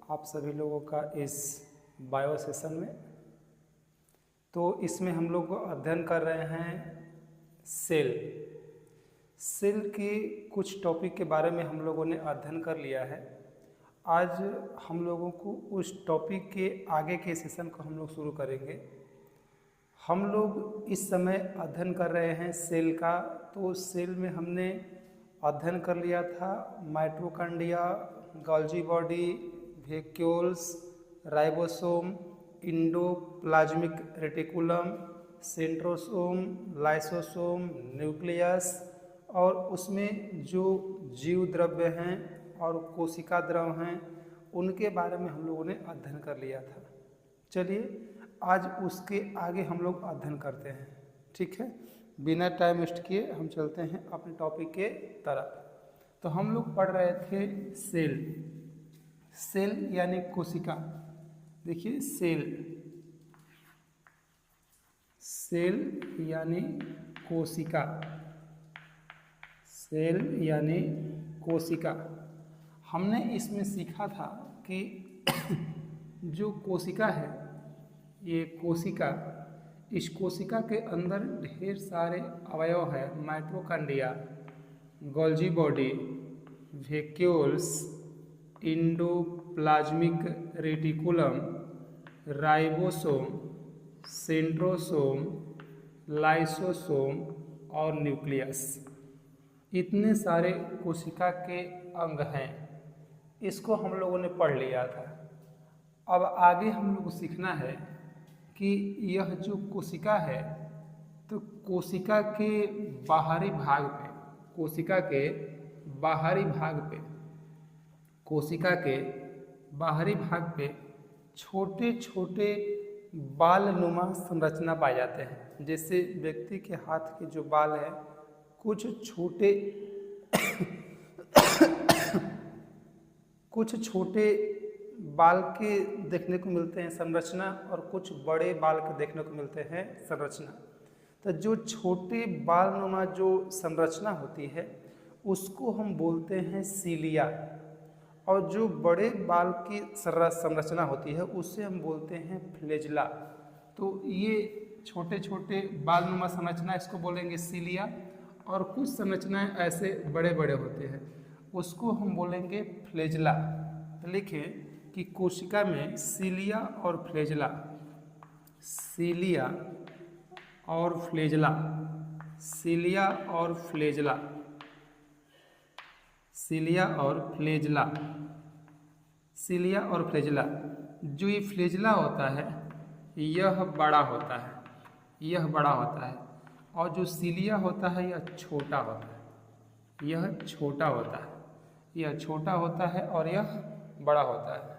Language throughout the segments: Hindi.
आप सभी लोगों का इस बायो सेशन में। तो इसमें हम लोग अध्ययन कर रहे हैं सेल के कुछ टॉपिक के बारे में हम लोगों ने अध्ययन कर लिया है। आज हम लोगों को उस टॉपिक के आगे के सेशन को हम लोग शुरू करेंगे। हम लोग इस समय अध्ययन कर रहे हैं सेल का। तो सेल में हमने अध्ययन कर लिया था mitochondria, Golgi body, vacuoles, ribosome, endoplasmic reticulum, centrosome, lysosome, nucleus और उसमें जो जीव द्रव्य हैं और कोशिका द्रव हैं उनके बारे में हम लोगों ने अध्ययन कर लिया था। चलिए आज उसके आगे हम लोग अध्ययन करते हैं, ठीक है। बिना टाइम वेस्ट किए हम चलते हैं अपने टॉपिक के तरफ। तो हम लोग पढ़ रहे थे सेल यानी कोशिका। देखिए सेल यानी कोशिका, सेल यानी कोशिका। हमने इसमें सीखा था कि जो कोशिका है, ये कोशिका, इस कोशिका के अंदर ढेर सारे अवयव है। Mitochondria, Golgi body, vacuoles, endoplasmic reticulum, ribosome, centrosome, lysosome और न्यूक्लियस। इतने सारे कोशिका के अंग हैं। इसको हम लोगों ने पढ़ लिया था। अब आगे हम लोग को सीखना है कि यह जो कोशिका है, तो कोशिका के बाहरी भाग पे, कोशिका के बाहरी भाग पे छोटे छोटे बाल नुमा संरचना पाए जाते हैं। जैसे व्यक्ति के हाथ के जो बाल हैं, कुछ छोटे बाल के देखने को मिलते हैं संरचना और कुछ बड़े बाल के देखने को मिलते हैं संरचना। तो जो छोटे बाल नुमा जो संरचना होती है उसको हम बोलते हैं सीलिया, और जो बड़े बाल की संरचना होती है उसे हम बोलते हैं फ्लैजेला। तो ये छोटे छोटे बाल नुमा संरचना, इसको बोलेंगे सीलिया, और कुछ संरचनाएं ऐसे बड़े बड़े होते हैं उसको हम बोलेंगे फ्लैजेला। तो लिखें कि कोशिका में सीलिया और फ्लैजेला, सीलिया और फ्लैजेला, सीलिया और फ्लैजेला, सीलिया और फ्लैजेला, सीलिया और फ्लैजेला। जो ये फ्लैजेला होता है यह बड़ा होता है, यह बड़ा होता है, और जो सीलिया होता है यह छोटा होता है, यह छोटा होता है, यह छोटा होता है और यह बड़ा होता है।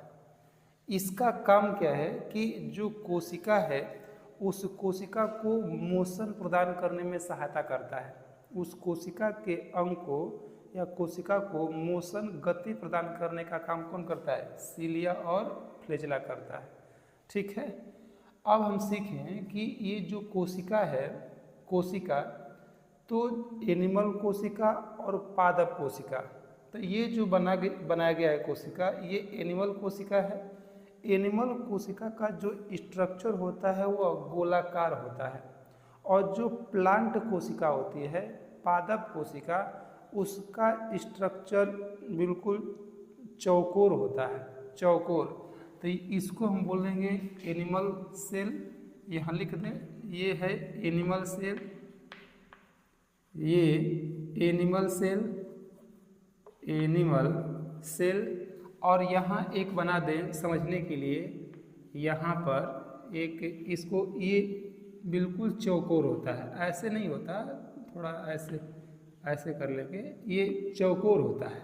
इसका काम क्या है कि जो कोशिका है उस कोशिका को मोशन प्रदान करने में सहायता करता है। उस कोशिका के अंग को या कोशिका को मोशन, गति प्रदान करने का काम कौन करता है? सीलिया और फ्लैजेला करता है, ठीक है। अब हम सीखें कि ये जो कोशिका है, कोशिका तो एनिमल कोशिका और पादप कोशिका। तो ये जो बनाया गया है कोशिका, ये एनिमल कोशिका है। एनिमल कोशिका का जो स्ट्रक्चर होता है वह गोलाकार होता है, और जो प्लांट कोशिका होती है, पादप कोशिका, उसका स्ट्रक्चर बिल्कुल चौकोर होता है, चौकोर। तो इसको हम बोलेंगे एनिमल सेल। यहाँ लिख दें, ये है एनिमल सेल, ये एनिमल सेल, एनिमल सेल। और यहाँ एक बना दें समझने के लिए, यहाँ पर एक, इसको, ये बिल्कुल चौकोर होता है, ऐसे नहीं होता, थोड़ा ऐसे ऐसे कर लेंगे, ये चौकोर होता है।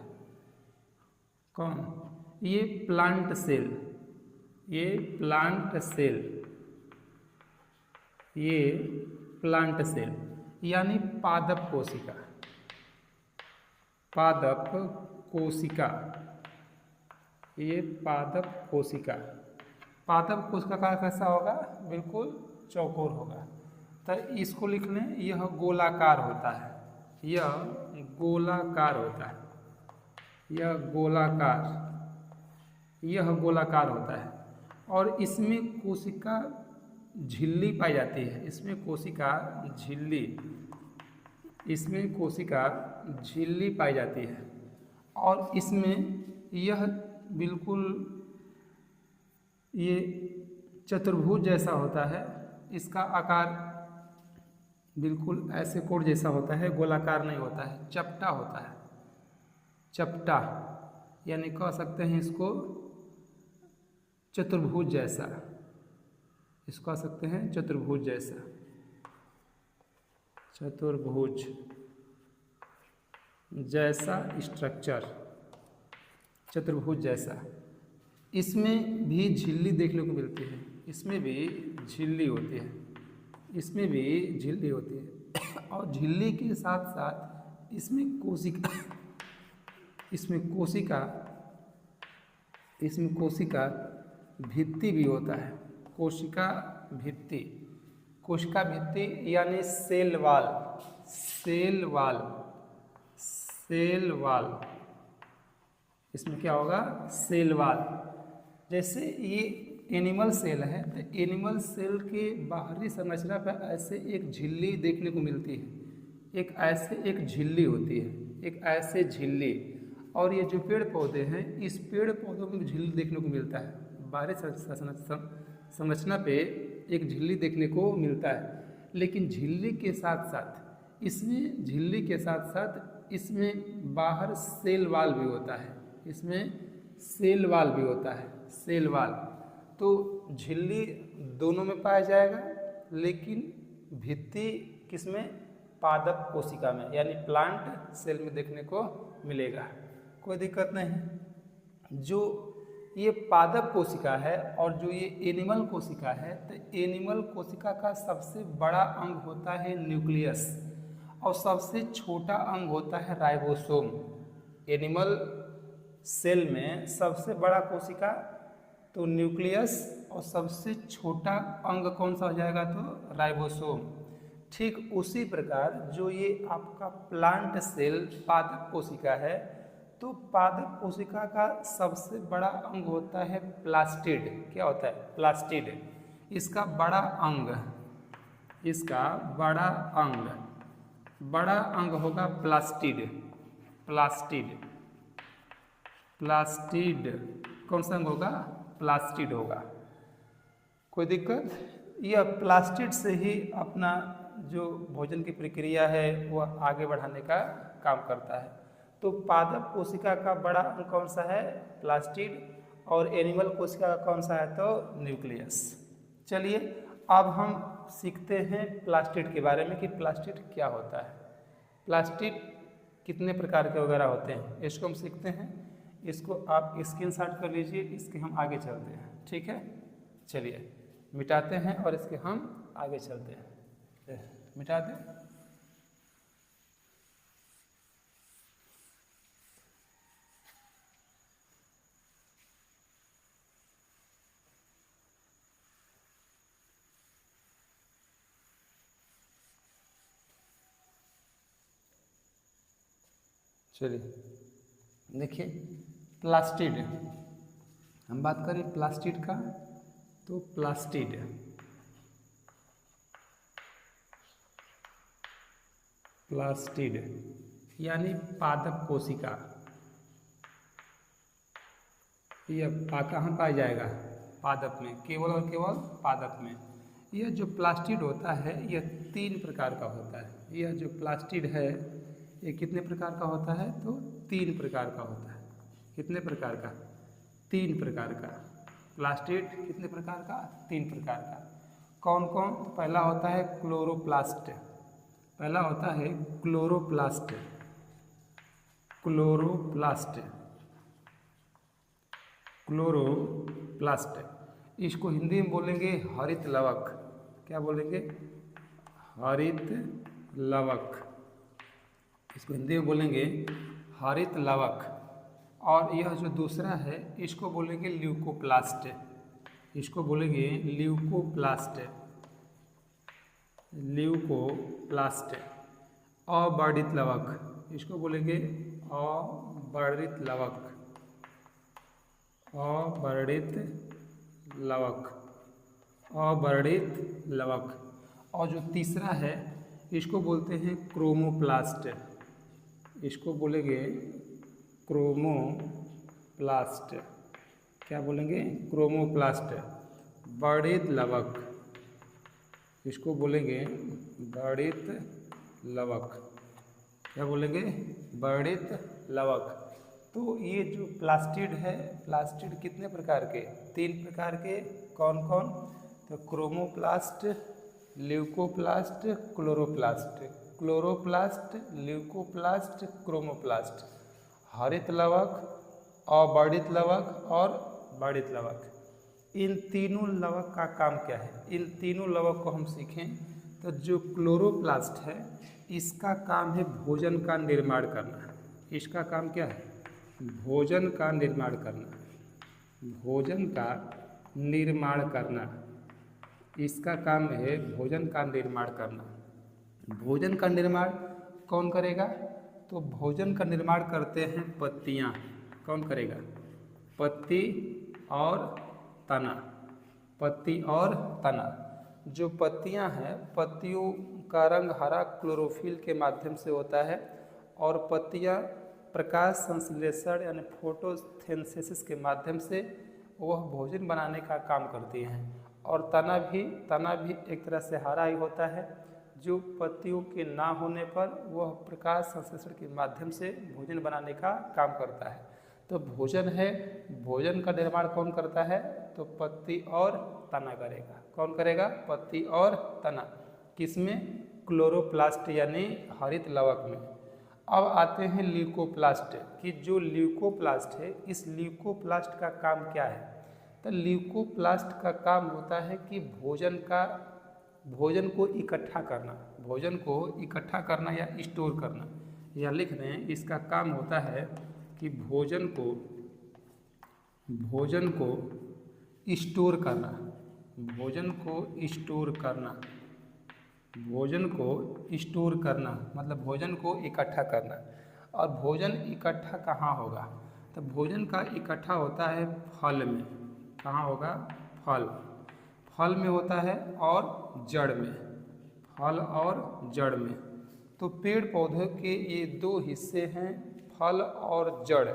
कौन? ये प्लांट सेल, ये प्लांट सेल, ये प्लांट सेल यानी पादप कोशिका, पादप कोशिका, ये पादप कोशिका। पादप कोशिका का कैसा होगा? बिल्कुल चौकोर होगा। तो इसको लिख लें, यह गोलाकार होता है, यह गोलाकार होता है, यह गोलाकार, यह गोलाकार होता है और इसमें कोशिका झिल्ली पाई जाती है। इसमें कोशिका झिल्ली पाई जाती है और इसमें यह बिल्कुल ये चतुर्भुज जैसा होता है। इसका आकार बिल्कुल ऐसे कोण जैसा होता है, गोलाकार नहीं होता है, चपटा होता है। चपटा यानी कह सकते हैं इसको चतुर्भुज जैसा, इसको कह सकते हैं चतुर्भुज जैसा, चतुर्भुज जैसा स्ट्रक्चर, चतुर्भुज जैसा। इसमें भी झिल्ली देखने को मिलती है, इसमें भी झिल्ली होती है, इसमें भी झिल्ली होती है और झिल्ली के साथ साथ इसमें कोशिका भित्ति भी होता है। कोशिका भित्ति यानी सेल वाल, इसमें क्या होगा, सेल वाल। जैसे ये एनिमल सेल है तो एनिमल सेल के बाहरी संरचना पर ऐसे एक झिल्ली देखने को मिलती है, एक झिल्ली होती है, एक ऐसे झिल्ली। और ये जो पेड़ पौधे हैं, इस पेड़ पौधों में झिल्ली देखने को मिलता है, बाहरी संरचना पे एक झिल्ली देखने को मिलता है। लेकिन झिल्ली के साथ साथ इसमें बाहर सेल वाल भी होता है, सेल वाल। तो झिल्ली दोनों में पाया जाएगा, लेकिन भित्ति किसमें, पादप कोशिका में यानी प्लांट सेल में देखने को मिलेगा। कोई दिक्कत नहीं। जो ये पादप कोशिका है और जो ये एनिमल कोशिका है, तो एनिमल कोशिका का सबसे बड़ा अंग होता है न्यूक्लियस और सबसे छोटा अंग होता है राइबोसोम। एनिमल सेल में सबसे बड़ा कोशिका तो न्यूक्लियस और सबसे छोटा अंग कौन सा हो जाएगा, तो राइबोसोम। ठीक उसी प्रकार जो ये आपका प्लांट सेल पादप कोशिका है, तो पादप कोशिका का सबसे बड़ा अंग होता है प्लास्टिड। क्या होता है, प्लास्टिड। इसका बड़ा अंग होगा प्लास्टिड। कौन सा अंग होगा, प्लास्टिड होगा। कोई दिक्कत। यह प्लास्टिड से ही अपना जो भोजन की प्रक्रिया है वह आगे बढ़ाने का काम करता है। तो पादप कोशिका का बड़ा अंग कौन सा है, प्लास्टिड, और एनिमल कोशिका का कौन सा है, तो न्यूक्लियस। चलिए अब हम सीखते हैं प्लास्टिड के बारे में कि प्लास्टिड क्या होता है, प्लास्टिड कितने प्रकार के वगैरह होते हैं, इसको हम सीखते हैं। इसको आप स्क्रीनशॉट कर लीजिए, इसके हम आगे चलते हैं। ठीक है, चलिए मिटाते हैं और इसके हम आगे चलते हैं। मिटा दें। चलिए देखिए, प्लास्टिड, हम बात करें प्लास्टिड का, तो प्लास्टिड यानी पादप कोशिका। यह कहाँ पाया जाएगा, पादप में, केवल और केवल पादप में। यह जो प्लास्टिड होता है यह 3 प्रकार का होता है। यह जो प्लास्टिड है ये कितने प्रकार का होता है, तो 3 प्रकार का होता है। कितने प्रकार का, 3 प्रकार का। प्लास्टिड कितने प्रकार का, 3 प्रकार का। कौन कौन, पहला होता है क्लोरोप्लास्ट, क्लोरोप्लास्ट। इसको हिंदी में बोलेंगे हरित लवक। क्या बोलेंगे, हरित लवक। इसको हिंदी में बोलेंगे हरित लवक। और यह जो दूसरा है इसको बोलेंगे ल्यूकोप्लास्ट। अवर्णित लवक, इसको बोलेंगे अवर्णित लवक। अवर्णित लवक, अवर्णित लवक। और जो तीसरा है इसको बोलते हैं क्रोमोप्लास्ट, इसको बोलेंगे क्रोमोप्लास्ट। क्या बोलेंगे? क्रोमोप्लास्ट, वर्णित लवक, इसको बोलेंगे वर्णित लवक। क्या बोलेंगे? वर्णित लवक। तो ये जो प्लास्टिड है, प्लास्टिड कितने प्रकार के? 3 प्रकार के। कौन कौन? तो chromoplast, leucoplast, chloroplast. Chloroplast, leucoplast, chromoplast. हरित लवक, अवर्णित लवक और वर्णित लवक। इन तीनों लवक का काम क्या है? इन तीनों लवक को हम सीखें तो जो क्लोरोप्लास्ट है इसका काम है भोजन का निर्माण करना। इसका काम क्या है? भोजन का निर्माण करना, भोजन का निर्माण करना। इसका काम है भोजन का निर्माण करना। भोजन का निर्माण कौन करेगा? तो भोजन का निर्माण करते हैं पत्तियाँ। कौन करेगा? पत्ती और तना, पत्ती और तना। जो पत्तियां हैं, पत्तियों का रंग हरा क्लोरोफिल के माध्यम से होता है और पत्तियां प्रकाश संश्लेषण यानी फोटोसिंथेसिस के माध्यम से वह भोजन बनाने का काम करती हैं। और तना भी एक तरह से हरा ही होता है, जो पत्तियों के ना होने पर वह प्रकाश संश्लेषण के माध्यम से भोजन बनाने का काम करता है। तो भोजन है, भोजन का निर्माण कौन करता है? तो पत्ती और तना करेगा। कौन करेगा? पत्ती और तना। किसमें? क्लोरोप्लास्ट यानी हरित लवक में। अब आते हैं ल्यूकोप्लास्ट कि जो ल्यूकोप्लास्ट है, इस ल्यूकोप्लास्ट का काम क्या है? तो ल्यूकोप्लास्ट का काम होता है कि भोजन को इकट्ठा करना, भोजन को इकट्ठा करना या स्टोर करना। या लिख रहे हैं, इसका काम होता है कि भोजन को स्टोर करना, भोजन को स्टोर करना, भोजन को स्टोर करना मतलब भोजन को इकट्ठा करना। और भोजन इकट्ठा कहाँ होगा? तो भोजन का इकट्ठा होता है फल में। कहाँ होगा? फल में होता है और जड़ में, फल और जड़ में। तो पेड़ पौधे के ये 2 हिस्से हैं, फल और जड़।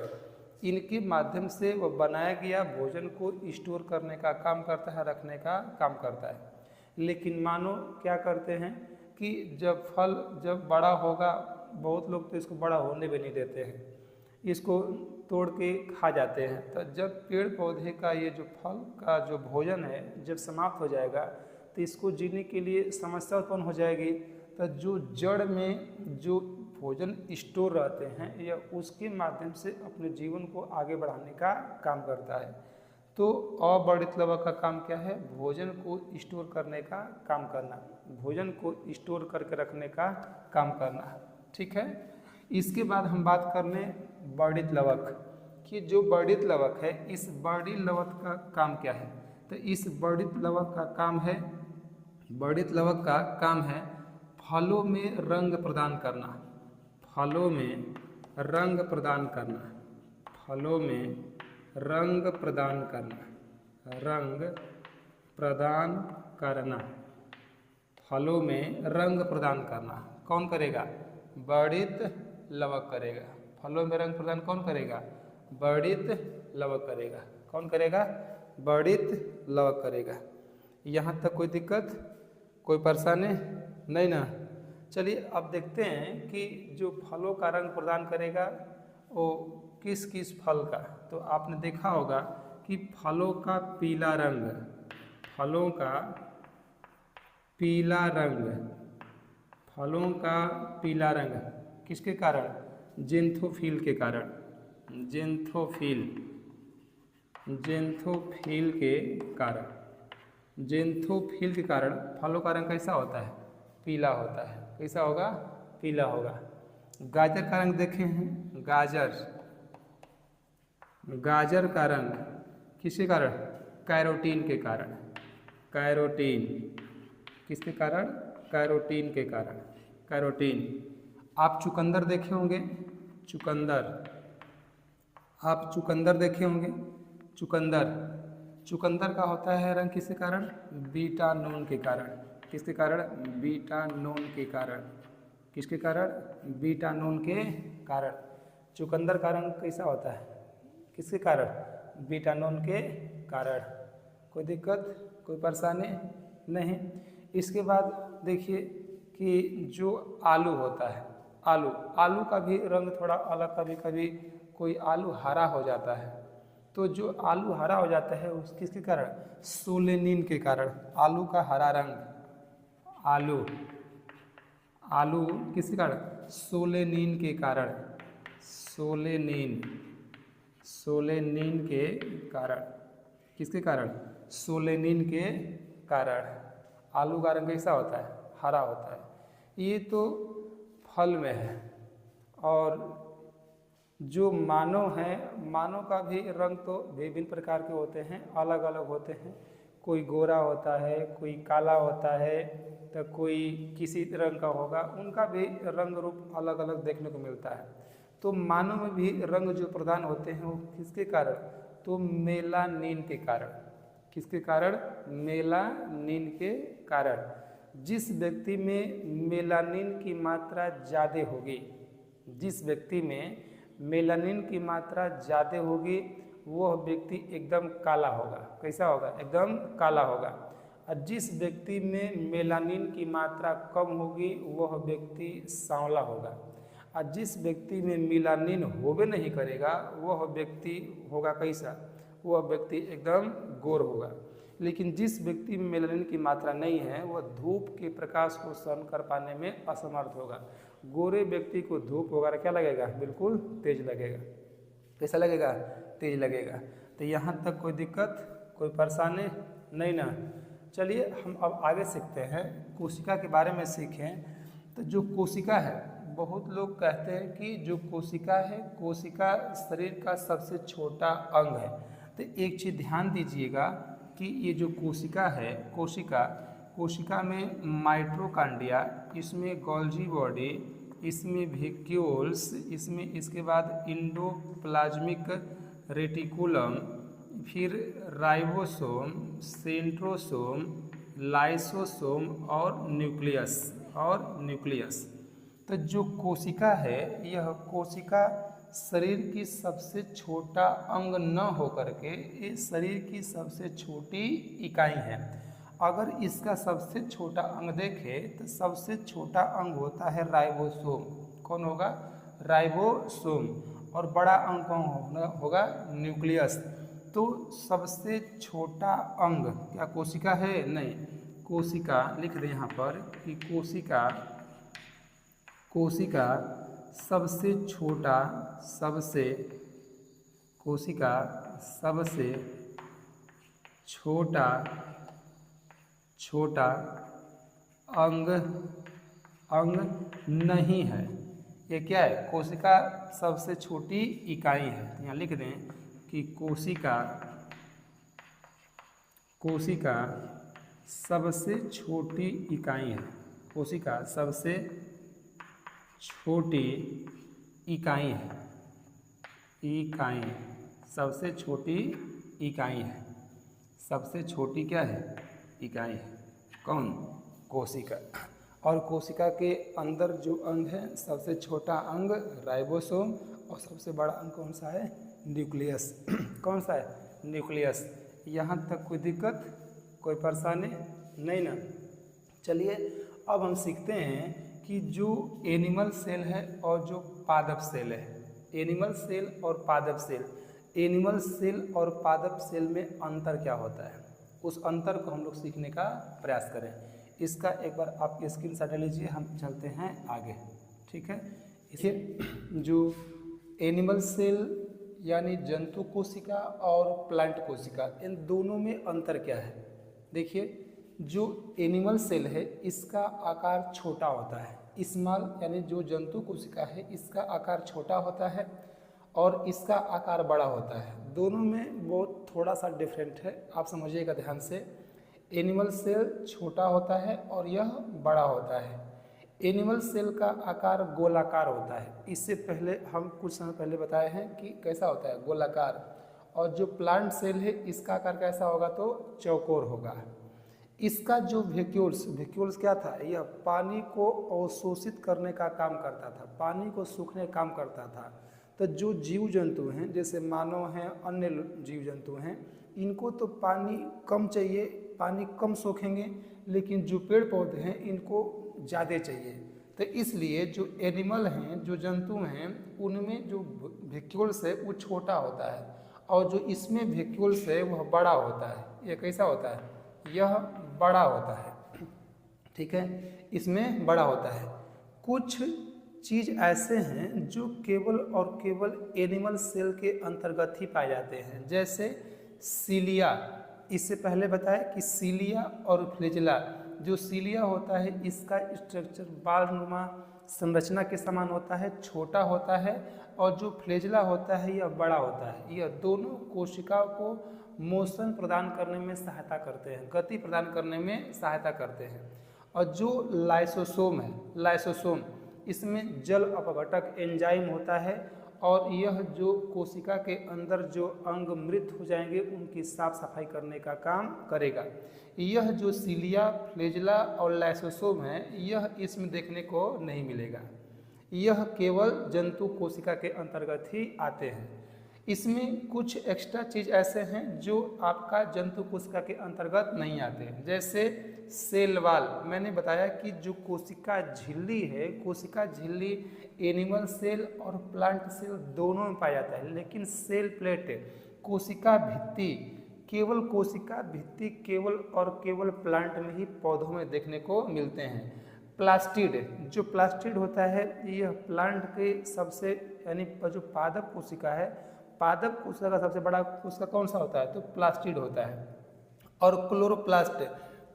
इनके माध्यम से वह बनाया गया भोजन को स्टोर करने का काम करता है, रखने का काम करता है। लेकिन मानो क्या करते हैं कि जब बड़ा होगा, बहुत लोग तो इसको बड़ा होने भी नहीं देते हैं, इसको तोड़ के खा जाते हैं। तो जब पेड़ पौधे का ये जो फल का जो भोजन है जब समाप्त हो जाएगा तो इसको जीने के लिए समस्या उत्पन्न हो जाएगी। तो जो जड़ में जो भोजन स्टोर रहते हैं यह उसके माध्यम से अपने जीवन को आगे बढ़ाने का काम करता है। तो अवर्णित लवक का काम क्या है? भोजन को स्टोर करने का काम करना, भोजन को स्टोर करके रखने का काम करना। ठीक है। इसके बाद हम बात कर लें वर्णित लवक कि जो वर्णित लवक है, इस वर्णित लवक का काम क्या है? तो इस वर्णित लवक का काम है, वर्णित लवक का काम है फलों में रंग प्रदान करना, फलों में रंग प्रदान करना, फलों में रंग प्रदान करना, रंग प्रदान करना, फलों में रंग प्रदान करना। कौन करेगा? वर्णित लवक करेगा। फलों में रंग प्रदान कौन करेगा? वर्णित लवक करेगा। कौन करेगा? वर्णित लवक करेगा। यहाँ तक कोई दिक्कत, कोई परेशानी नहीं ना? चलिए अब देखते हैं कि जो फलों का रंग प्रदान करेगा वो किस किस फल का। तो आपने देखा होगा कि फलों का पीला रंग, फलों का पीला रंग, फलों का पीला रंग किसके कारण? ज़ेनथोफिल के कारण, ज़ेनथोफिल, ज़ेनथोफिल के कारण, ज़ेनथोफिल के कारण फलों का रंग कैसा होता है? पीला होता है। कैसा होगा? पीला होगा। गाजर का रंग देखे हैं, गाजर, गाजर का रंग किसके कारण? कैरोटीन के कारण, कैरोटीन किसके कारण? कैरोटीन के कारण, कैरोटीन। आप चुकंदर देखे होंगे, चुकंदर, आप चुकंदर देखे होंगे। चुकंदर, चुकंदर का होता है रंग किसके कारण? बीटा नोन के कारण। किसके कारण? बीटा नोन के कारण। किसके कारण? बीटा नोन के कारण। चुकंदर का रंग कैसा होता है? किसके कारण? बीटा नोन के कारण। कोई दिक्कत, कोई परेशानी नहीं। इसके बाद देखिए कि जो आलू होता है, आलू, आलू का भी रंग थोड़ा अलग, कभी कभी कोई आलू हरा हो जाता है। तो जो आलू हरा हो जाता है उस किसके कारण? सोलेनिन के कारण। आलू का हरा रंग, आलू, आलू किसके कारण? सोलेनिन के कारण। सोलेनिन, सोलेनिन के कारण। किसके कारण? सोलेनिन के कारण आलू का रंग कैसा होता है? हरा होता है। ये तो फल में है। और जो मानव हैं, मानव का भी रंग तो विभिन्न प्रकार के होते हैं, अलग अलग होते हैं। कोई गोरा होता है, कोई काला होता है, तो कोई किसी रंग का होगा। उनका भी रंग रूप अलग अलग देखने को मिलता है। तो मानव में भी रंग जो प्रदान होते हैं वो किसके कारण? तो मेलानिन के कारण। किसके कारण? मेलानिन के कारण। जिस व्यक्ति में मेलानिन की मात्रा ज़्यादा होगी, जिस व्यक्ति में मेलानिन की मात्रा ज़्यादा होगी वह व्यक्ति एकदम काला होगा। कैसा होगा? एकदम काला होगा। और जिस व्यक्ति में मेलानिन की मात्रा कम होगी वह व्यक्ति सांवला होगा। और जिस व्यक्ति में मेलानिन होबे नहीं करेगा वह व्यक्ति होगा कैसा? वह व्यक्ति एकदम गोर होगा। लेकिन जिस व्यक्ति में मेलानिन की मात्रा नहीं है वह धूप के प्रकाश को सहन कर पाने में असमर्थ होगा। गोरे व्यक्ति को धूप वगैरह क्या लगेगा? बिल्कुल तेज लगेगा। कैसा लगेगा? तेज लगेगा। तो यहाँ तक कोई दिक्कत, कोई परेशानी नहीं ना? चलिए हम अब आगे सीखते हैं, कोशिका के बारे में सीखें। तो जो कोशिका है, बहुत लोग कहते हैं कि जो कोशिका है, कोशिका शरीर का सबसे छोटा अंग है। तो एक चीज़ ध्यान दीजिएगा कि ये जो कोशिका है, कोशिका, कोशिका में माइटोकॉन्ड्रिया, इसमें गोल्जी बॉडी, इसमें वैक्यूल्स, इसमें इसके बाद इंडोप्लाज्मिक रेटिकुलम, फिर राइबोसोम, सेंट्रोसोम, लाइसोसोम और न्यूक्लियस। तो जो कोशिका है, यह कोशिका शरीर की सबसे छोटा अंग न होकर के ये शरीर की सबसे छोटी इकाई है। अगर इसका सबसे छोटा अंग देखें तो सबसे छोटा अंग होता है राइबोसोम। कौन होगा? राइबोसोम। और बड़ा अंग कौन होगा? न्यूक्लियस। तो सबसे छोटा अंग क्या कोशिका है? नहीं। कोशिका लिख दें यहाँ पर कि कोशिका सबसे छोटा, कोशिका सबसे छोटा अंग नहीं है। ये क्या है? कोशिका सबसे छोटी इकाई है। यहाँ लिख दें कि कोशिका सबसे छोटी इकाई है। कोशिका सबसे छोटी इकाई है। सबसे छोटी इकाई है। सबसे छोटी क्या है? इकाई है। कौन? कोशिका। और कोशिका के अंदर जो अंग है, सबसे छोटा अंग राइबोसोम और सबसे बड़ा अंग कौन सा है? न्यूक्लियस। कौन सा है? न्यूक्लियस। यहाँ तक कोई दिक्कत, कोई परेशानी नहीं ना? चलिए अब हम सीखते हैं कि जो एनिमल सेल है और जो पादप सेल है, एनिमल सेल और पादप सेल, एनिमल सेल और पादप सेल में अंतर क्या होता है, उस अंतर को हम लोग सीखने का प्रयास करें। इसका एक बार आप स्क्रीनशॉट ले लीजिए, हम चलते हैं आगे। ठीक है, इसे जो एनिमल सेल यानी जंतु कोशिका और प्लांट कोशिका, इन दोनों में अंतर क्या है? देखिए, जो एनिमल सेल है इसका आकार छोटा होता है। स्मॉल यानी जो जंतु कोशिका है इसका आकार छोटा होता है और इसका आकार बड़ा होता है। दोनों में बहुत थोड़ा सा डिफरेंट है, आप समझिएगा ध्यान से। एनिमल सेल छोटा होता है और यह बड़ा होता है। एनिमल सेल का आकार गोलाकार होता है। इससे पहले हम कुछ समय पहले बताए हैं कि कैसा होता है, गोलाकार। और जो प्लांट सेल है इसका आकार कैसा होगा, तो चौकोर होगा। इसका जो वैक्यूल्स क्या था, यह पानी को अवशोषित करने का काम करता था, पानी को सूखने का काम करता था। तो जो जीव जंतु हैं, जैसे मानव हैं, अन्य जीव जंतु हैं, इनको तो पानी कम चाहिए, पानी कम सोखेंगे, लेकिन जो पेड़ पौधे हैं इनको ज़्यादा चाहिए। तो इसलिए जो एनिमल हैं, जो जंतु हैं, उनमें जो वैक्यूल्स है वो छोटा होता है, और जो इसमें वैक्यूल्स है वह बड़ा होता है। यह कैसा होता है, यह बड़ा होता है, ठीक है, इसमें बड़ा होता है। कुछ चीज़ ऐसे हैं जो केवल और केवल एनिमल सेल के अंतर्गत ही पाए जाते हैं, जैसे सीलिया। इससे पहले बताया कि सीलिया और फ्लैजेला। जो सीलिया होता है इसका स्ट्रक्चर बालनुमा संरचना के समान होता है, छोटा होता है, और जो फ्लैजेला होता है यह बड़ा होता है। यह दोनों कोशिकाओं को मोशन प्रदान करने में सहायता करते हैं, गति प्रदान करने में सहायता करते हैं। और जो लाइसोसोम है, लाइसोसोम, इसमें जल अपघटक एंजाइम होता है, और यह जो कोशिका के अंदर जो अंग मृत हो जाएंगे उनकी साफ सफाई करने का काम करेगा। यह जो सीलिया, फ्लैजेला और लाइसोसोम है, यह इसमें देखने को नहीं मिलेगा, यह केवल जंतु कोशिका के अंतर्गत ही आते हैं। इसमें कुछ एक्स्ट्रा चीज़ ऐसे हैं जो आपका जंतु कोशिका के अंतर्गत नहीं आते, जैसे सेल वाल। मैंने बताया कि जो कोशिका झिल्ली है, कोशिका झिल्ली एनिमल सेल और प्लांट सेल दोनों में पाया जाता है, लेकिन सेल प्लेट, कोशिका भित्ति, केवल कोशिका भित्ति केवल और केवल प्लांट में ही, पौधों में देखने को मिलते हैं। प्लास्टिड, जो प्लास्टिड होता है यह प्लांट के सबसे, यानी जो पादप कोशिका है, पादप कोशिका का सबसे बड़ा कोशिका कौन सा होता है, तो प्लास्टिड होता है। और क्लोरोप्लास्ट,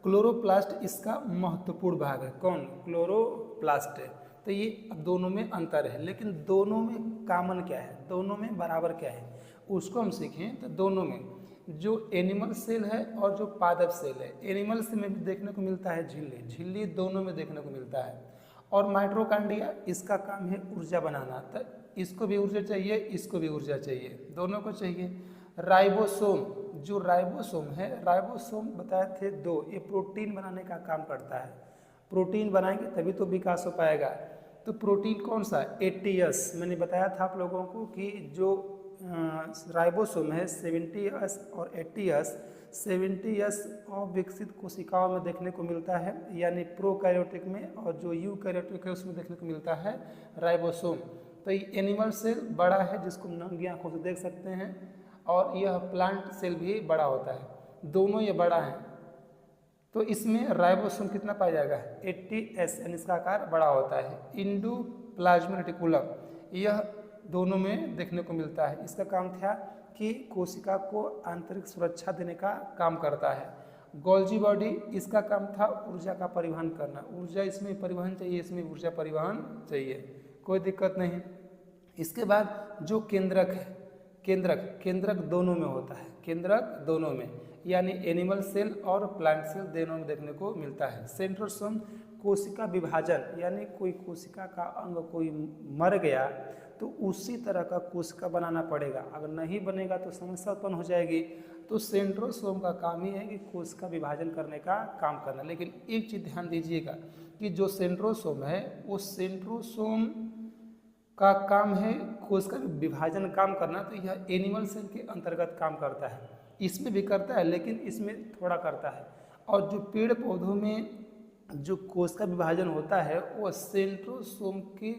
क्लोरोप्लास्ट इसका महत्वपूर्ण भाग है। कौन, क्लोरोप्लास्ट। तो ये अब दोनों में अंतर है, लेकिन दोनों में कॉमन क्या है, दोनों में बराबर क्या है, उसको हम सीखें। तो दोनों में जो एनिमल सेल है और जो पादप सेल है, एनिमल सेल में भी देखने को मिलता है झिल्ली, झिल्ली दोनों में देखने को मिलता है। और माइटोकॉन्ड्रिया, इसका काम है ऊर्जा बनाना, तो इसको भी ऊर्जा चाहिए, इसको भी ऊर्जा चाहिए, दोनों को चाहिए। राइबोसोम, जो राइबोसोम है, राइबोसोम बताए थे दो, ये प्रोटीन बनाने का काम करता है, प्रोटीन बनाएंगे तभी तो विकास हो पाएगा। तो प्रोटीन कौन सा, एटीएस। मैंने बताया था आप लोगों को कि जो राइबोसोम है 70S और 80S, 70S अविकसित कोशिकाओं में देखने को मिलता है, यानी प्रोकैरियोटिक में, और जो यूकैरियोटिक है उसमें देखने को मिलता है राइबोसोम। तो ये एनिमल सेल बड़ा है, जिसको नंगी आंखों से देख सकते हैं, और यह प्लांट सेल भी बड़ा होता है, दोनों ये बड़ा है। तो इसमें राइबोसोम कितना पाया जाएगा, 80S, यानी इसका आकार बड़ा होता है। इंडोप्लाज्मिक रेटिकुलम, यह दोनों में देखने को मिलता है। इसका काम था कि कोशिका को आंतरिक सुरक्षा देने का काम करता है। गोल्जी बॉडी, इसका काम था ऊर्जा का परिवहन करना, ऊर्जा इसमें परिवहन चाहिए, इसमें ऊर्जा परिवहन चाहिए, कोई दिक्कत नहीं। इसके बाद जो केंद्रक है, केंद्रक दोनों में होता है, केंद्रक दोनों में, यानी एनिमल सेल और प्लांट सेल दोनों में देखने को मिलता है। सेंट्रोसोम, कोशिका विभाजन, यानी कोई कोशिका का अंग कोई मर गया तो उसी तरह का कोशिका बनाना पड़ेगा, अगर नहीं बनेगा तो समस्या उत्पन्न हो जाएगी। तो सेंट्रोसोम का काम ही है कि कोशिका विभाजन करने का काम करना। लेकिन एक चीज़ ध्यान दीजिएगा कि जो सेंट्रोसोम है वो सेंट्रोसोम का काम है कोशिका विभाजन काम करना, तो यह एनिमल सेल के अंतर्गत काम करता है, इसमें भी करता है लेकिन इसमें थोड़ा करता है। और जो पेड़ पौधों में जो कोशिका विभाजन होता है वह सेंट्रोसोम की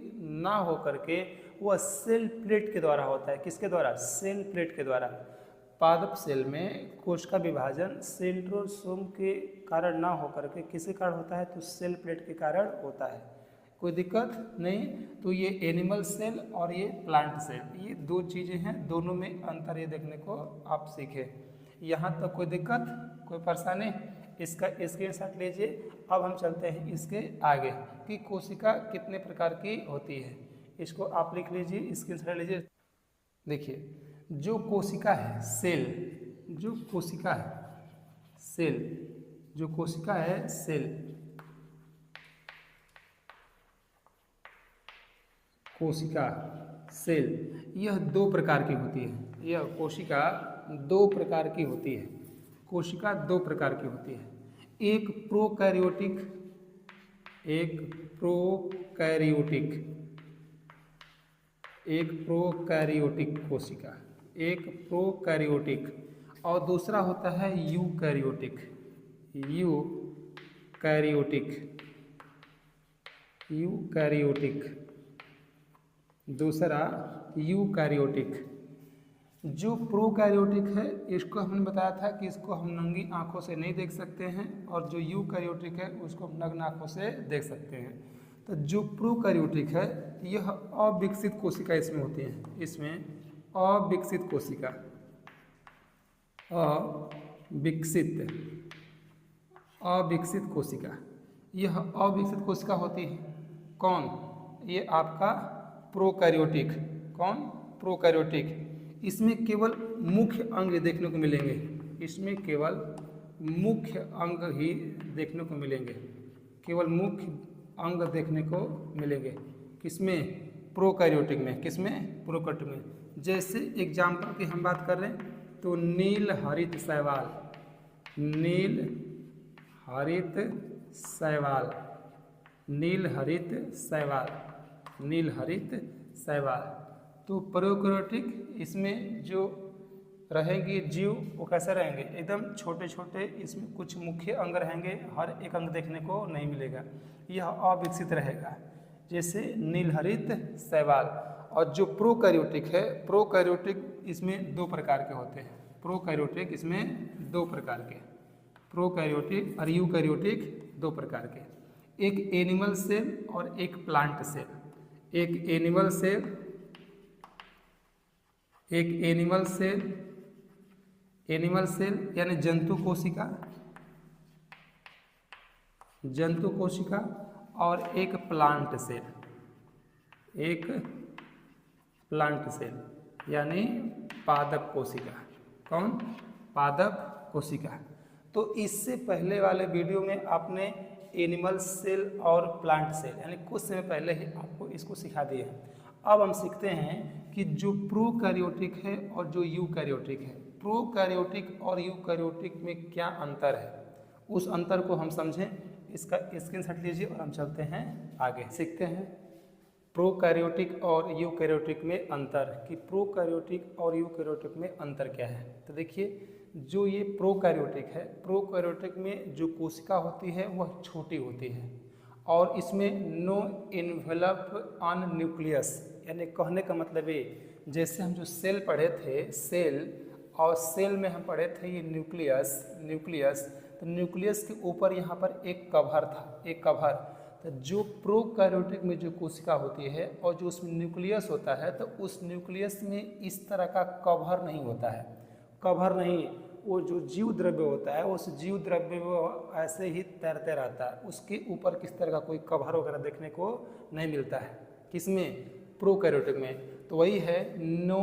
ना हो करके वह सेल प्लेट के द्वारा होता है। किसके द्वारा, सेल प्लेट के द्वारा। पादप सेल में कोशिका विभाजन सेंट्रोसोम के कारण ना हो करके किसके कारण होता है, तो सेल प्लेट के कारण होता है, कोई दिक्कत नहीं। तो ये एनिमल सेल और ये प्लांट सेल, ये दो चीज़ें हैं, दोनों में अंतर ये देखने को आप सीखे। यहाँ तक कोई दिक्कत, कोई परेशानी, इसका स्क्रीनशॉट लीजिए। अब हम चलते हैं इसके आगे कि कोशिका कितने प्रकार की होती है, इसको आप लिख लीजिए, स्क्रीनशॉट लीजिए। देखिए, जो कोशिका है सेल, जो कोशिका है सेल, जो कोशिका है सेल, कोशिका सेल, यह दो प्रकार की होती है। यह कोशिका दो प्रकार की होती है। कोशिका दो प्रकार की होती है, एक प्रोकैरियोटिक, एक प्रोकैरियोटिक, एक प्रोकैरियोटिक कोशिका, एक प्रोकैरियोटिक, और दूसरा होता है यूकैरियोटिक, यूकैरियोटिक, यूकैरियोटिक, दूसरा यूकैरियोटिक। जो प्रोकैरियोटिक है इसको हमने बताया था कि इसको हम नंगी आंखों से नहीं देख सकते हैं, और जो यूकैरियोटिक है उसको हम नग्न आंखों से देख सकते हैं। तो जो प्रोकैरियोटिक है यह अविकसित कोशिका इसमें होती है, इसमें अविकसित कोशिका, अविकसित, अविकसित कोशिका, यह अविकसित कोशिका होती है। कौन? ये आपका प्रोकैरियोटिक। कौन? प्रोकैरियोटिक। इसमें केवल मुख्य अंग देखने को मिलेंगे, इसमें केवल मुख्य अंग ही देखने को मिलेंगे, केवल मुख्य अंग देखने को मिलेंगे। किसमें? प्रोकैरियोटिक में। किसमें? प्रोकैरियोटिक में। जैसे एग्जाम्पल की हम बात कर रहे हैं तो नील हरित शैवाल, नील हरित शैवाल, नील हरित शैवाल, नील हरित शैवाल। तो प्रोकैरियोटिक इसमें जो रहेंगे जीव वो कैसे रहेंगे? एकदम छोटे छोटे, इसमें कुछ मुख्य अंग रहेंगे, हर एक अंग देखने को नहीं मिलेगा, यह अविकसित रहेगा, जैसे नीलहरित शैवाल। और जो प्रोकैरियोटिक है, प्रोकैरियोटिक इसमें दो प्रकार के होते हैं, प्रोकैरियोटिक इसमें दो प्रकार के, प्रोकैरियोटिक और यूकैरियोटिक दो प्रकार के, एक एनिमल सेल और एक प्लांट सेल। एक एनिमल सेल, एक एनिमल सेल, एनिमल सेल यानी जंतु कोशिका, जंतु कोशिका, और एक प्लांट सेल, एक प्लांट सेल यानी पादप कोशिका। कौन? पादप कोशिका। तो इससे पहले वाले वीडियो में आपने एनिमल सेल और प्लांट सेल यानी कुछ समय पहले ही आपको इसको सिखा दिए हैं। अब हम सीखते हैं कि जो प्रोकैरियोटिक है और जो यूकैरियोटिक है, प्रोकैरियोटिक और यूकैरियोटिक में क्या अंतर है, उस अंतर को हम समझें। इसका स्क्रीनशॉट लीजिए और हम चलते हैं आगे, सीखते हैं प्रोकैरियोटिक और यूकैरियोटिक में अंतर, कि प्रोकैरियोटिक और यूकैरियोटिक में अंतर क्या है। तो देखिए, जो ये प्रोकैरियोटिक है, प्रोकैरियोटिक में जो कोशिका होती है वह छोटी होती है, और इसमें नो इन्वेलप ऑन न्यूक्लियस, यानी कहने का मतलब ये, जैसे हम जो सेल पढ़े थे, सेल, और सेल में हम पढ़े थे ये न्यूक्लियस, न्यूक्लियस, तो न्यूक्लियस के ऊपर यहाँ पर एक कवर था, एक कवर। तो जो प्रोकैरियोटिक में जो कोशिका होती है और जो उसमें न्यूक्लियस होता है, तो उस न्यूक्लियस में इस तरह का कवर नहीं होता है, कवर नहीं, वो जो जीव द्रव्य होता है उस जीव द्रव्य वो ऐसे ही तैरते रहता है, उसके ऊपर किस तरह का कोई कवर वगैरह देखने को नहीं मिलता है। किसमें? प्रोकैरियोटिक में। तो वही है नो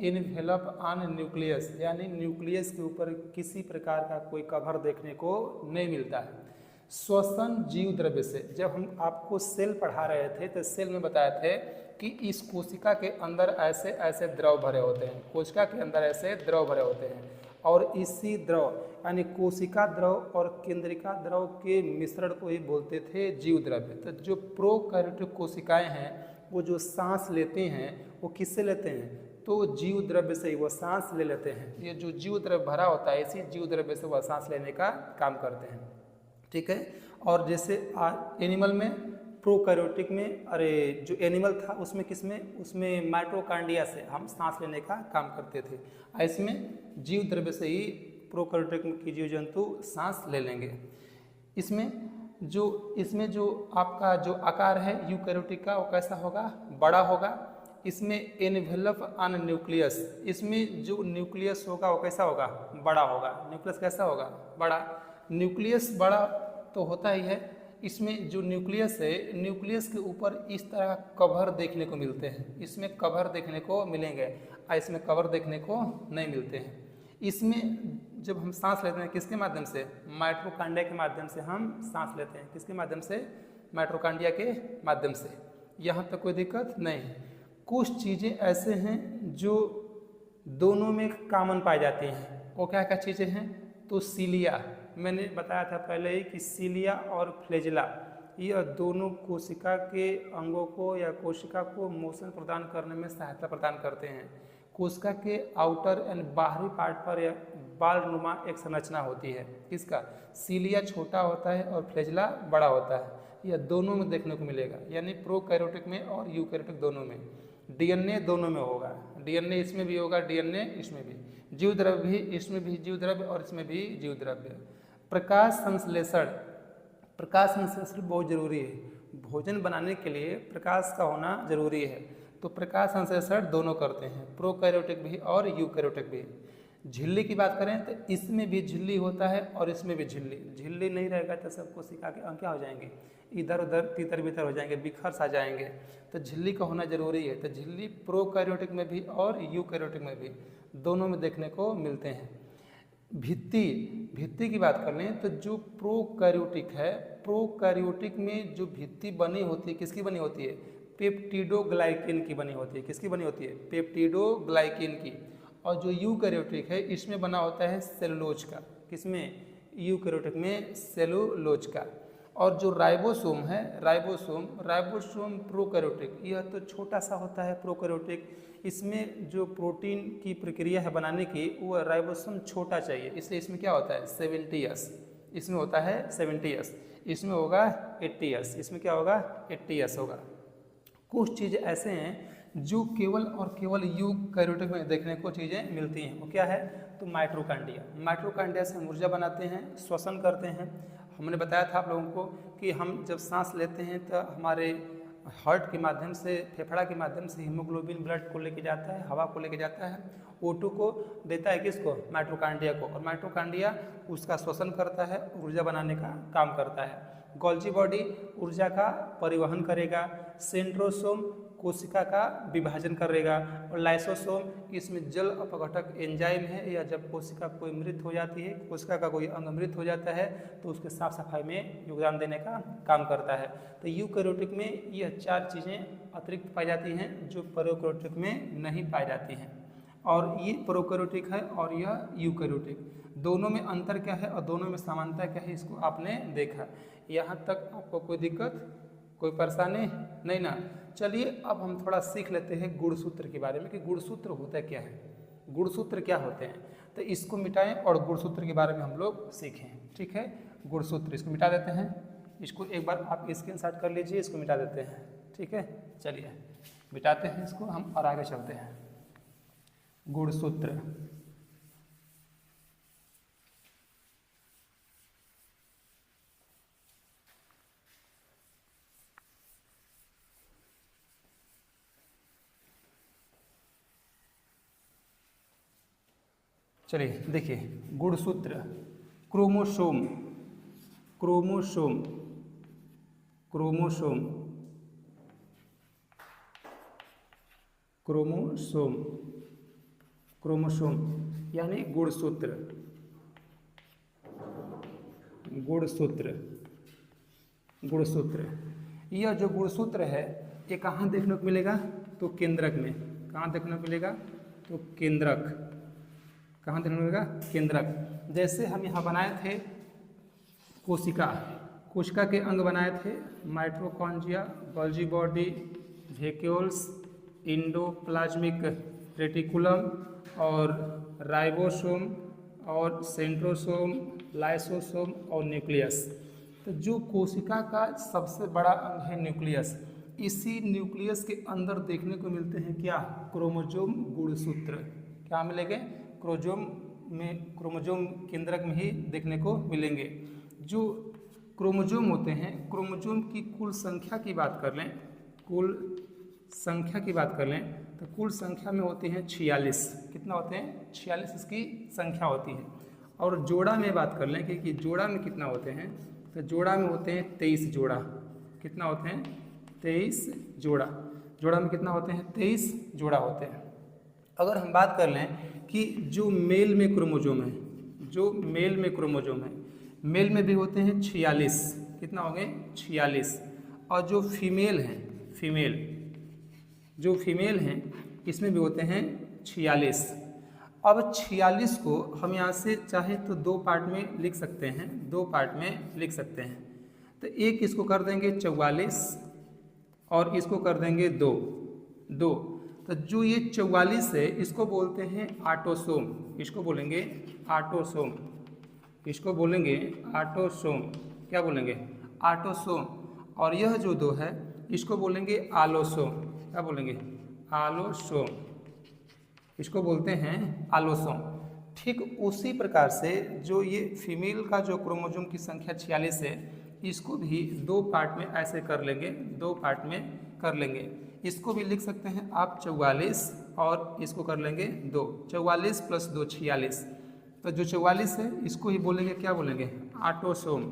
इन्वेलप ऑन न्यूक्लियस, यानी न्यूक्लियस के ऊपर किसी प्रकार का कोई कवर देखने को नहीं मिलता है। श्वसन जीव द्रव्य से, जब हम आपको सेल पढ़ा रहे थे तो सेल में बताए थे कि इस कोशिका के अंदर ऐसे ऐसे द्रव भरे होते हैं, कोशिका के अंदर ऐसे द्रव भरे होते हैं, और इसी द्रव यानी कोशिका द्रव और केंद्रिका द्रव के मिश्रण को ही बोलते थे जीव द्रव्य। तो जो प्रोकैरियोटिक कोशिकाएं हैं वो जो सांस लेते हैं वो किससे लेते हैं? तो जीव द्रव्य से ही वो सांस ले लेते हैं। ये जो जीव द्रव्य भरा होता है इसी जीव द्रव्य से वह सांस लेने का काम करते हैं, ठीक है। और जैसे एनिमल में, प्रोकैरियोटिक में, अरे जो एनिमल था उसमें किसमें? उसमें माइटोकॉन्ड्रिया से हम सांस लेने का काम करते थे। इसमें जीव द्रव्य से ही प्रोकैरियोटिक की जीव जंतु सांस ले लेंगे। इसमें जो आपका जो आकार है यूकैरियोटिक का वो कैसा होगा? बड़ा होगा। इसमें एनवेलप ऑन न्यूक्लियस, इसमें जो न्यूक्लियस होगा वो कैसा होगा? बड़ा होगा। न्यूक्लियस कैसा होगा? बड़ा। न्यूक्लियस बड़ा तो होता ही है। इसमें जो न्यूक्लियस है, न्यूक्लियस के ऊपर इस तरह कवर देखने को मिलते हैं, इसमें कवर देखने को मिलेंगे, इसमें कवर देखने को नहीं मिलते हैं। इसमें जब हम सांस लेते हैं किसके माध्यम से? माइटोकॉन्ड्रिया के माध्यम से हम सांस लेते हैं। किसके माध्यम से? माइटोकॉन्ड्रिया के माध्यम से। यहाँ तक कोई दिक्कत नहीं। कुछ चीज़ें ऐसे हैं जो दोनों में कॉमन पाई जाती हैं। वो क्या क्या चीज़ें हैं? तो सीलिया, मैंने बताया था पहले ही कि सीलिया और फ्लैजेला यह दोनों कोशिका के अंगों को या कोशिका को मोशन प्रदान करने में सहायता प्रदान करते हैं। कोशिका के आउटर एंड बाहरी पार्ट पर यह बालनुमा एक संरचना होती है। किसका? सीलिया छोटा होता है और फ्लैजेला बड़ा होता है। यह दोनों में देखने को मिलेगा, यानी प्रोकैरियोटिक में और यूकैरियोटिक दोनों में। डीएनए दोनों में होगा, डीएनए इसमें भी होगा, डीएनए इसमें भी। जीव द्रव्य भी, इसमें भी जीव द्रव्य और इसमें भी जीव द्रव्य। प्रकाश संश्लेषण, प्रकाश संश्लेषण बहुत जरूरी है। भोजन बनाने के लिए प्रकाश का होना जरूरी है, तो प्रकाश संश्लेषण दोनों करते हैं, प्रोकैरियोटिक भी और यूकैरियोटिक भी। झिल्ली की बात करें तो इसमें भी झिल्ली होता है और इसमें भी झिल्ली। झिल्ली नहीं रहेगा तो सब कोशिका के अंग क्या हो जाएंगे? इधर उधर तितर बितर हो जाएंगे, बिखर सा जाएंगे। तो झिल्ली का होना जरूरी है। तो झिल्ली प्रोकैरियोटिक में भी और यूकैरियोटिक में भी दोनों में देखने को मिलते हैं। भित्ति, भित्ति की बात कर लें तो जो प्रोकैरियोटिक है, प्रोकैरियोटिक में जो भित्ति बनी होती है किसकी बनी होती है? पेप्टिडोग्लाइकेन की बनी होती है। किसकी बनी होती है? पेप्टिडोग्लाइकेन की। और जो यूकैरियोटिक है इसमें बना होता है सेलुलोज का। किसमें? यूकैरियोटिक में सेलुलोज का। और जो राइबोसोम है, राइबोसोम प्रोकैरियोटिक, यह तो छोटा सा होता है प्रोकैरियोटिक। इसमें जो प्रोटीन की प्रक्रिया है बनाने की वो राइबोसोम छोटा चाहिए, इसलिए इसमें क्या होता है? 70S। इसमें होता है 70S, इसमें होगा 80S। इसमें क्या होगा? 80S होगा। कुछ चीज़ें ऐसे हैं जो केवल और केवल यूकैरियोटिक में देखने को चीज़ें मिलती हैं। वो क्या है? तो माइटोकॉन्ड्रिया, माइटोकॉन्ड्रिया से हम ऊर्जा बनाते हैं, श्वसन करते हैं। हमने बताया था आप लोगों को कि हम जब सांस लेते हैं तो हमारे हार्ट के माध्यम से, फेफड़ा के माध्यम से हीमोग्लोबिन ब्लड को लेके जाता है, हवा को लेके जाता है। O2 को देता है किसको? माइटोकॉन्ड्रिया को। और माइटोकॉन्ड्रिया उसका श्वसन करता है, ऊर्जा बनाने का काम करता है। गोल्जी बॉडी ऊर्जा का परिवहन करेगा। सेंट्रोसोम कोशिका का विभाजन करेगा। और लाइसोसोम इसमें जल अपघटक एंजाइम है, या जब कोशिका कोई मृत हो जाती है, कोशिका का कोई अंग मृत हो जाता है तो उसके साफ सफाई में योगदान देने का काम करता है। तो यूकैरियोटिक में यह 4 चीज़ें अतिरिक्त पाई जाती हैं जो प्रोकैरियोटिक में नहीं पाई जाती हैं। और ये प्रोकैरियोटिक है और यह यूकैरियोटिक, दोनों में अंतर क्या है और दोनों में समानता क्या है इसको आपने देखा। यहाँ तक आपको कोई दिक्कत, कोई परेशानी नहीं ना? चलिए अब हम थोड़ा सीख लेते हैं गुणसूत्र के बारे में कि गुणसूत्र होता क्या है, गुणसूत्र क्या होते हैं। तो इसको मिटाएं और गुणसूत्र के बारे में हम लोग सीखें। ठीक है, गुणसूत्र इसको मिटा देते हैं। इसको एक बार आप स्क्रीनशॉट कर लीजिए, इसको मिटा देते हैं। ठीक है, चलिए मिटाते हैं इसको हम और आगे चलते हैं। गुणसूत्र, चलिए देखिए गुणसूत्र, chromosome, chromosome, chromosome, chromosome, chromosome यानी गुणसूत्र, गुणसूत्र, गुणसूत्र। यह जो गुणसूत्र है ये कहाँ देखने को मिलेगा? तो केंद्रक में। कहाँ देखने को मिलेगा? तो केंद्रक। कहाँ देखने को मिलेगा? केंद्रक। जैसे हम यहाँ बनाए थे कोशिका, कोशिका के अंग बनाए थे mitochondria, Golgi body, vacuoles, endoplasmic reticulum और राइबोसोम और सेंट्रोसोम, लाइसोसोम और न्यूक्लियस। तो जो कोशिका का सबसे बड़ा अंग है न्यूक्लियस, इसी न्यूक्लियस के अंदर देखने को मिलते हैं क्या? क्रोमोसोम गुणसूत्र। क्या मिलेंगे? क्रोमोसोम केंद्रक में ही देखने को मिलेंगे। जो क्रोमोसोम होते हैं, क्रोमोसोम की कुल संख्या की बात कर लें, कुल संख्या की बात कर लें तो कुल संख्या में होती हैं 46। कितना होते हैं? 46 इसकी संख्या होती है। और जोड़ा में बात कर लें कि जोड़ा में कितना होते हैं, तो जोड़ा में होते हैं 23 जोड़ा। कितना होते हैं? 23 जोड़ा। जोड़ा में कितना होते हैं? 23 जोड़ा होते हैं। अगर हम बात कर लें कि जो मेल में क्रोमोसोम है, जो मेल में क्रोमोसोम है, मेल में भी होते हैं 46। कितना हो गए? 46। और जो फीमेल हैं, फीमेल, जो फीमेल हैं इसमें भी होते हैं 46। अब 46 को हम यहाँ से चाहे तो 2 पार्ट में लिख सकते हैं, 2 पार्ट में लिख सकते हैं। तो एक इसको कर देंगे 44 और इसको कर देंगे 2। तो जो ये 44 है इसको बोलते हैं ऑटोसोम, इसको बोलेंगे ऑटोसोम, इसको बोलेंगे ऑटोसोम। क्या बोलेंगे? ऑटोसोम। और यह जो 2 है इसको बोलेंगे आलोसोम। क्या बोलेंगे? आलोसोम, इसको बोलते हैं आलोसोम। ठीक उसी प्रकार से जो ये फीमेल का जो क्रोमोसोम की संख्या 46 है इसको भी 2 पार्ट में ऐसे कर लेंगे, 2 पार्ट में कर लेंगे। इसको भी लिख सकते हैं आप 44 और इसको कर लेंगे 2। 44 + 2 46। तो जो 44 है इसको ही बोलेंगे, क्या बोलेंगे? ऑटोसोम,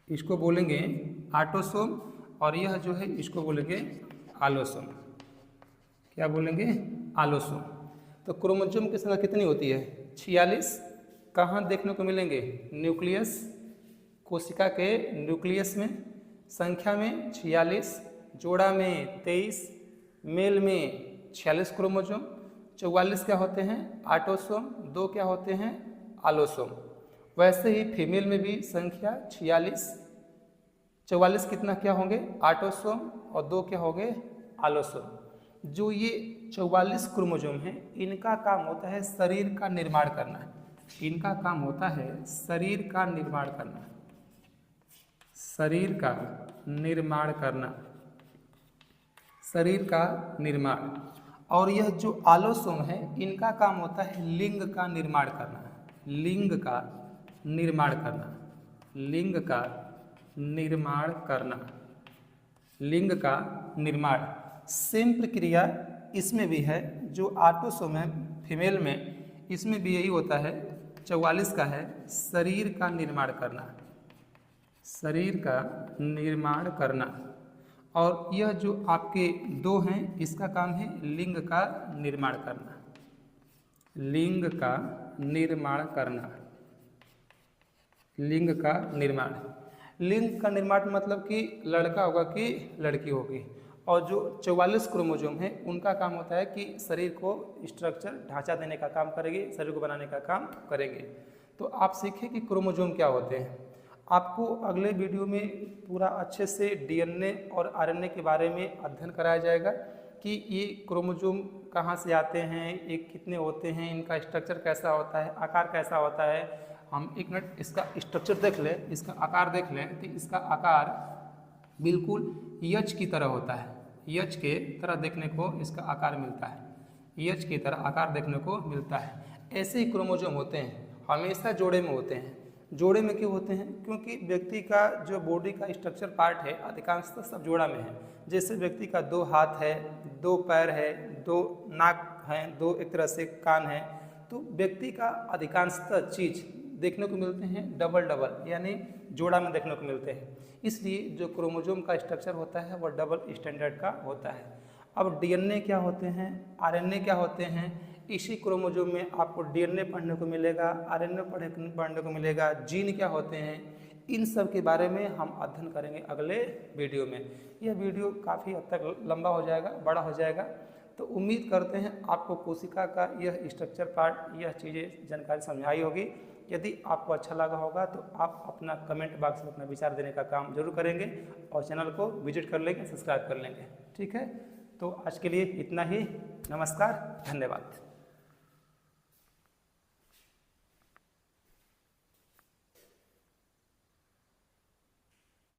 इसको बोलेंगे ऑटोसोम। और यह जो है इसको बोलेंगे आलोसोम। क्या बोलेंगे? आलोसोम। तो क्रोमोसोम की संख्या कितनी होती है? 46। कहाँ देखने को मिलेंगे? न्यूक्लियस, कोशिका के न्यूक्लियस में। संख्या में 46, जोड़ा में 23, मेल में 46 क्रोमोसोम। 44 क्या होते हैं? ऑटोसोम। 2 क्या होते हैं? आलोसोम। वैसे ही फीमेल में भी संख्या 46, 44 कितना क्या होंगे? ऑटोसोम और 2 क्या होंगे? आलोसोम। जो ये 44 क्रोमोसोम हैं इनका काम होता है शरीर का निर्माण करना। इनका काम होता है शरीर का निर्माण करना, शरीर का निर्माण करना, शरीर का निर्माण। और यह जो आलोसोम है इनका काम होता है लिंग का निर्माण करना, लिंग का निर्माण करना, लिंग का निर्माण करना, लिंग का निर्माण। सेम प्रक्रिया इसमें भी है। जो ऑटोसोम है फीमेल में, इसमें भी यही होता है। 44 का है शरीर का निर्माण करना, शरीर का निर्माण करना। और यह जो आपके 2 हैं इसका काम है लिंग का निर्माण करना, लिंग का निर्माण करना, लिंग का निर्माण। लिंग का निर्माण मतलब कि लड़का होगा कि लड़की होगी। और जो 44 क्रोमोसोम है उनका काम होता है कि शरीर को स्ट्रक्चर, ढांचा देने का काम करेंगे, शरीर को बनाने का काम करेंगे। तो आप सीखें कि क्रोमोसोम क्या होते हैं। आपको अगले वीडियो में पूरा अच्छे से डीएनए और आरएनए के बारे में अध्ययन कराया जाएगा कि ये क्रोमोसोम कहाँ से आते हैं, ये कितने होते हैं, इनका स्ट्रक्चर कैसा होता है, आकार कैसा होता है। हम 1 मिनट इसका स्ट्रक्चर देख लें, इसका आकार देख लें। तो इसका आकार बिल्कुल यच की तरह होता है, यच के तरह देखने को इसका आकार मिलता है, यच की तरह आकार देखने को मिलता है। ऐसे ही क्रोमोसोम होते हैं, हमेशा जोड़े में होते हैं। जोड़े में क्यों होते हैं? क्योंकि व्यक्ति का जो बॉडी का स्ट्रक्चर पार्ट है अधिकांशतः सब जोड़ा में है। जैसे व्यक्ति का 2 हाथ है, 2 पैर है, 2 नाक हैं, 2 एक तरह से कान है। तो व्यक्ति का अधिकांशतः चीज़ देखने को मिलते हैं डबल यानी जोड़ा में देखने को मिलते हैं। इसलिए जो क्रोमोसोम का स्ट्रक्चर होता है वह डबल स्टैंडर्ड का होता है। अब डीएनए क्या होते हैं, आरएनए क्या होते हैं, इसी क्रोमोसोम में आपको डीएनए पढ़ने को मिलेगा, आरएनए पढ़ने को मिलेगा। जीन क्या होते हैं, इन सब के बारे में हम अध्ययन करेंगे अगले वीडियो में। यह वीडियो काफ़ी हद तक लंबा हो जाएगा, बड़ा हो जाएगा। तो उम्मीद करते हैं आपको कोशिका का यह स्ट्रक्चर पार्ट, यह चीज़ें जानकारी समझ आई होगी। यदि आपको अच्छा लगा होगा तो आप अपना कमेंट बॉक्स में अपना विचार देने का काम जरूर करेंगे और चैनल को विजिट कर लेंगे, सब्सक्राइब कर लेंगे। ठीक है, तो आज के लिए इतना ही। नमस्कार, धन्यवाद।